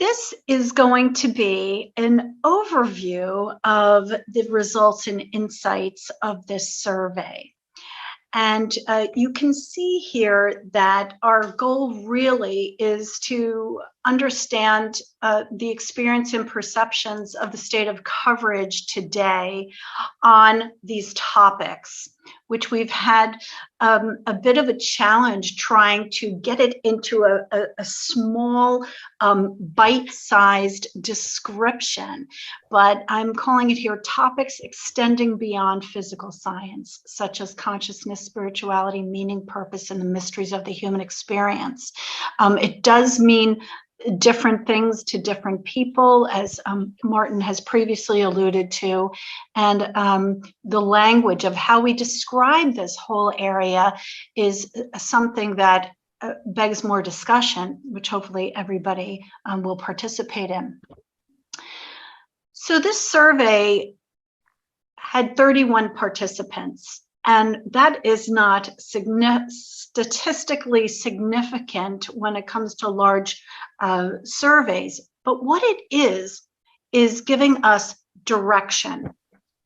This is going to be an overview of the results and insights of this survey. And you can see here that our goal really is to understand the experience and perceptions of the state of coverage today on these topics, which we've had a bit of a challenge trying to get it into a small bite-sized description. But I'm calling it here topics extending beyond physical science, such as consciousness, spirituality, meaning, purpose, and the mysteries of the human experience. It does mean different things to different people, as Martin has previously alluded to, and the language of how we describe this whole area is something that begs more discussion, which hopefully everybody will participate in. So this survey had 31 participants, and that is not statistically significant when it comes to large surveys. But what it is giving us direction.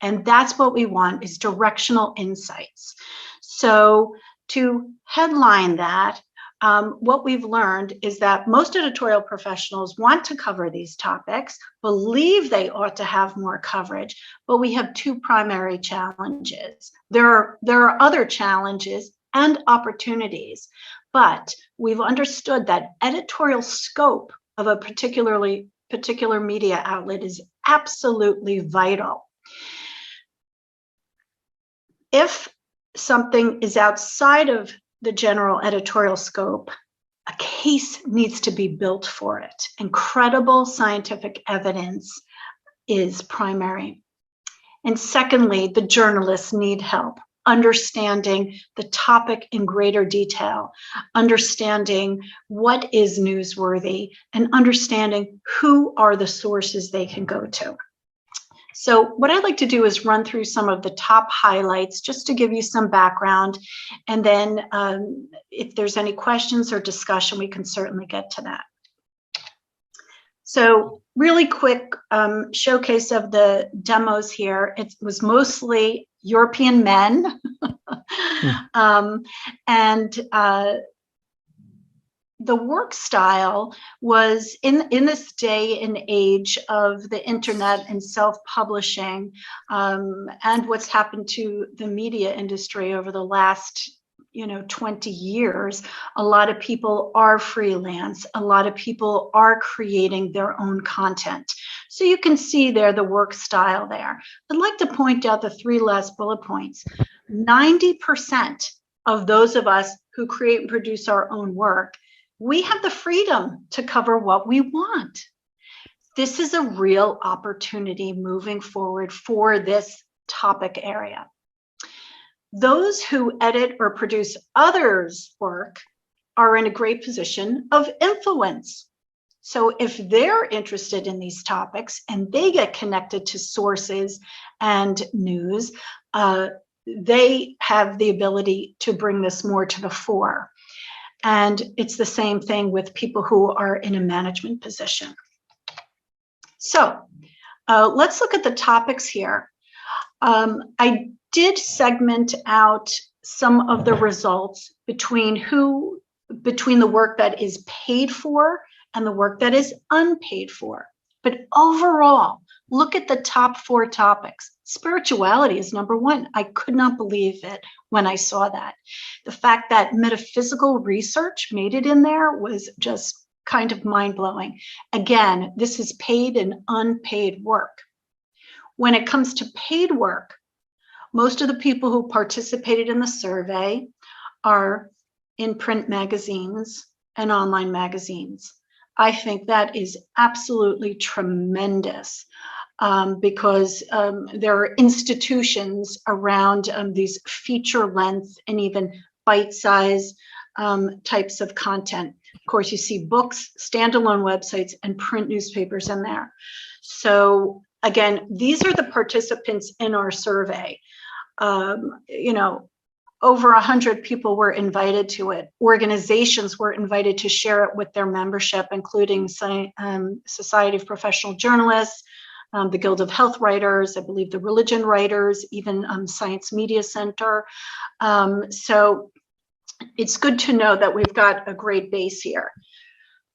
And that's what we want, is directional insights. So to headline that, what we've learned is that most editorial professionals want to cover these topics, believe they ought to have more coverage, but we have two primary challenges. There are other challenges and opportunities, but we've understood that editorial scope of a particular media outlet is absolutely vital. If something is outside of the general editorial scope, a case needs to be built for it, and credible scientific evidence is primary. And secondly, the journalists need help understanding the topic in greater detail, understanding what is newsworthy, and understanding who are the sources they can go to. So what I'd like to do is run through some of the top highlights just to give you some background. And then if there's any questions or discussion, we can certainly get to that. So really quick showcase of the demos here. It was mostly European men. The work style was in this day and age of the internet and self-publishing, and what's happened to the media industry over the last 20 years. A lot of people are freelance. A lot of people are creating their own content. So you can see there the work style there. I'd like to point out the three last bullet points. 90% of those of us who create and produce our own work, we have the freedom to cover what we want. This is a real opportunity moving forward for this topic area. Those who edit or produce others' work are in a great position of influence. So if they're interested in these topics and they get connected to sources and news, they have the ability to bring this more to the fore. And it's the same thing with people who are in a management position. So let's look at the topics here. I did segment out some of the results between the work that is paid for and the work that is unpaid for. But overall, look at the top 4 topics. Spirituality is number 1. I could not believe it when I saw that. The fact that metaphysical research made it in there was just kind of mind-blowing. Again, this is paid and unpaid work. When it comes to paid work, most of the people who participated in the survey are in print magazines and online magazines. I think that is absolutely tremendous. Because there are institutions around these feature length and even bite-size types of content. Of course, you see books, standalone websites, and print newspapers in there. So again, these are the participants in our survey. over 100 people were invited to it. Organizations were invited to share it with their membership, including Society of Professional Journalists, the Guild of Health Writers, I believe the Religion Writers, even Science Media Center. So it's good to know that we've got a great base here.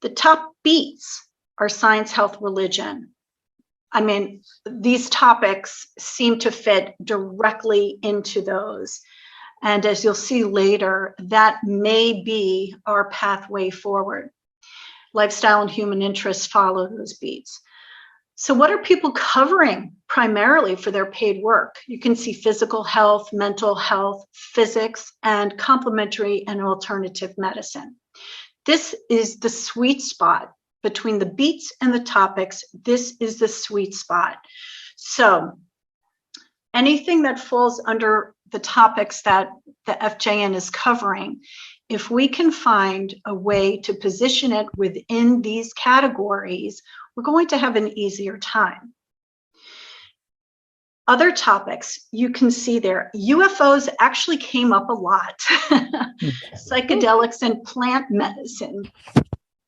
The top beats are science, health, religion. I mean, these topics seem to fit directly into those. And as you'll see later, that may be our pathway forward. Lifestyle and human interests follow those beats. So what are people covering primarily for their paid work? You can see physical health, mental health, physics, and complementary and alternative medicine. This is the sweet spot between the beats and the topics. This is the sweet spot. So anything that falls under the topics that the FJN is covering, if we can find a way to position it within these categories, we're going to have an easier time. Other topics you can see there, UFOs actually came up a lot. Psychedelics and plant medicine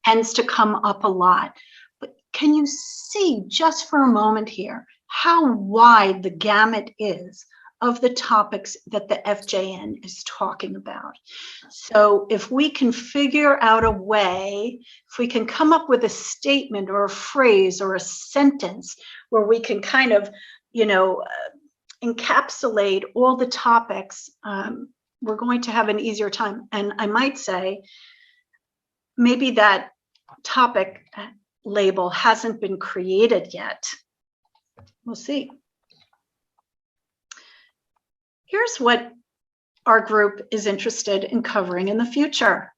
tends to come up a lot. But can you see just for a moment here how wide the gamut is of the topics that the FJN is talking about? So if we can figure out a way, if we can come up with a statement or a phrase or a sentence where we can kind of, encapsulate all the topics, we're going to have an easier time. And I might say, maybe that topic label hasn't been created yet. We'll see. Here's what our group is interested in covering in the future.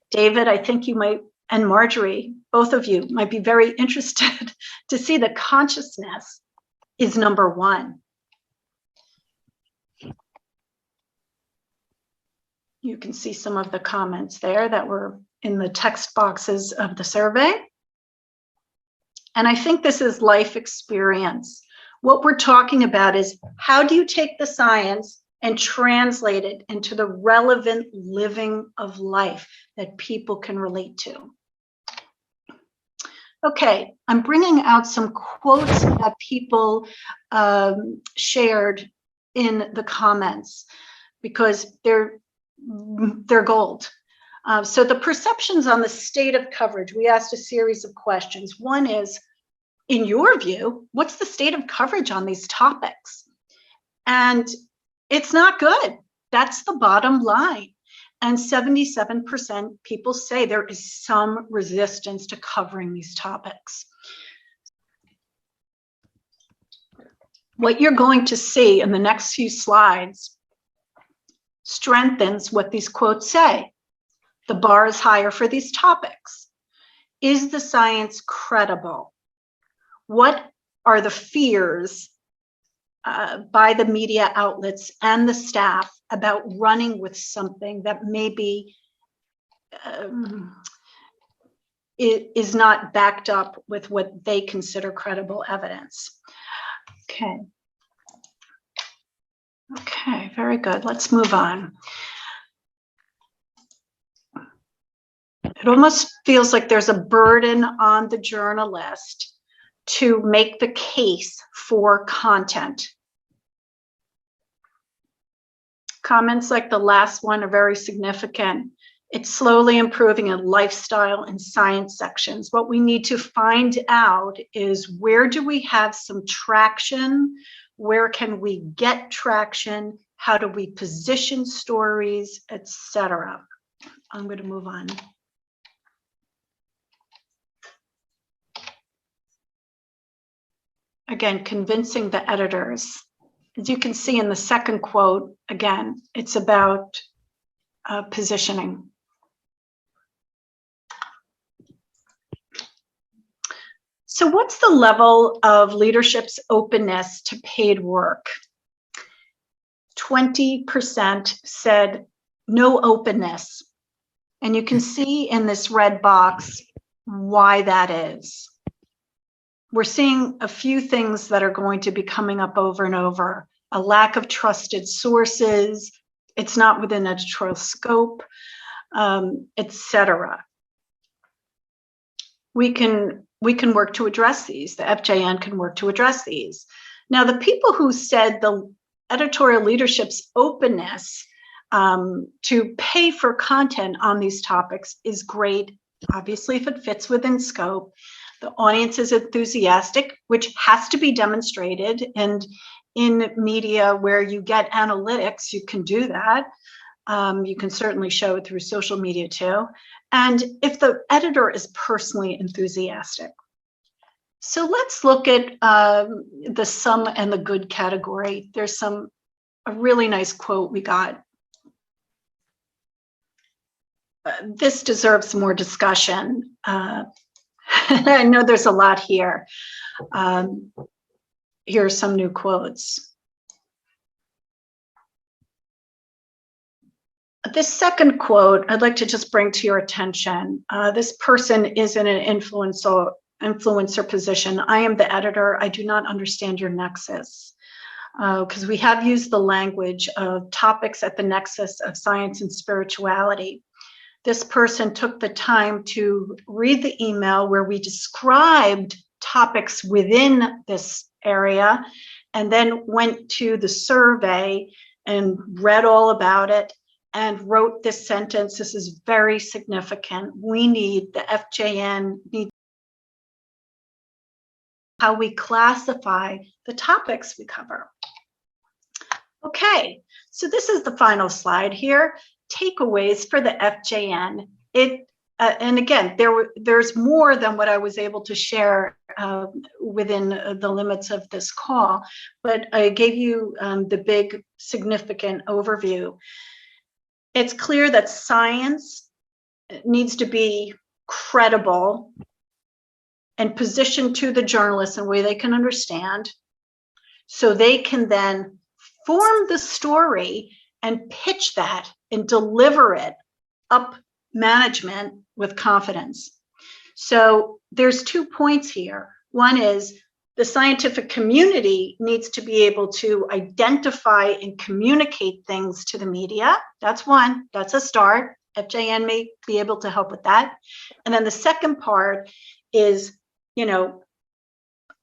David, I think you might, and Marjorie, both of you might be very interested to see that consciousness is number one. You can see some of the comments there that were in the text boxes of the survey. And I think this is life experience. What we're talking about is how do you take the science and translate it into the relevant living of life that people can relate to? Okay, I'm bringing out some quotes that people shared in the comments because they're gold. So the perceptions on the state of coverage, we asked a series of questions. One is, in your view, what's the state of coverage on these topics? And it's not good. That's the bottom line. And 77% people say there is some resistance to covering these topics. What you're going to see in the next few slides strengthens what these quotes say. The bar is higher for these topics. Is the science credible? What are the fears by the media outlets and the staff about running with something that maybe is not backed up with what they consider credible evidence? Okay. Okay, very good. Let's move on. It almost feels like there's a burden on the journalist to make the case for content. Comments like the last one are very significant. It's slowly improving in lifestyle and science sections. What we need to find out is, where do we have some traction? Where can we get traction? How do we position stories, etc.? I'm going to move on. Again, convincing the editors. As you can see in the second quote, again, it's about positioning. So what's the level of leadership's openness to paid work? 20% said no openness. And you can see in this red box why that is. We're seeing a few things that are going to be coming up over and over. A lack of trusted sources, it's not within editorial scope, etc. We can work to address these. The FJN can work to address these. Now, the people who said the editorial leadership's openness to pay for content on these topics is great, obviously, if it fits within scope. The audience is enthusiastic, which has to be demonstrated. And in media where you get analytics, you can do that. You can certainly show it through social media too. And if the editor is personally enthusiastic. So let's look at the some and the good category. There's a really nice quote we got. This deserves more discussion. I know there's a lot here. Here are some new quotes. This second quote, I'd like to just bring to your attention. This person is in an influencer position. I am the editor. I do not understand your nexus. Because we have used the language of topics at the nexus of science and spirituality. This person took the time to read the email where we described topics within this area, and then went to the survey and read all about it and wrote this sentence. This is very significant. We need, the FJN need how we classify the topics we cover. Okay, so this is the final slide here. Takeaways for the FJN. And again, there's more than what I was able to share within the limits of this call, but I gave you the big significant overview. It's clear that science needs to be credible and positioned to the journalists in a way they can understand, so they can then form the story and pitch that and deliver it up management with confidence. So there's 2 points here. One is the scientific community needs to be able to identify and communicate things to the media. That's one, that's a start. FJN may be able to help with that. And then the second part is,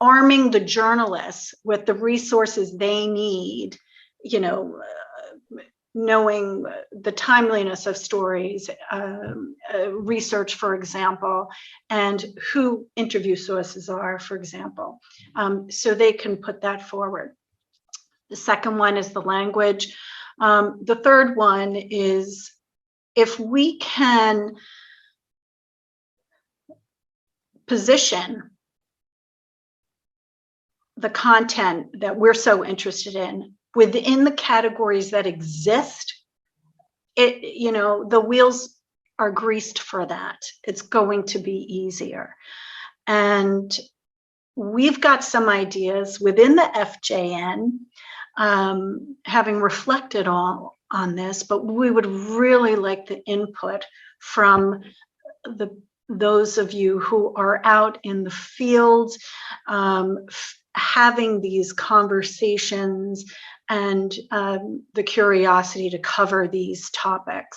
arming the journalists with the resources they need, knowing the timeliness of stories, research, for example, and who interview sources are, for example, so they can put that forward. The second one is the language. The third one is, if we can position the content that we're so interested in within the categories that exist, the wheels are greased for that. It's going to be easier. And we've got some ideas within the FJN, having reflected on this, but we would really like the input from those of you who are out in the field, having these conversations and the curiosity to cover these topics.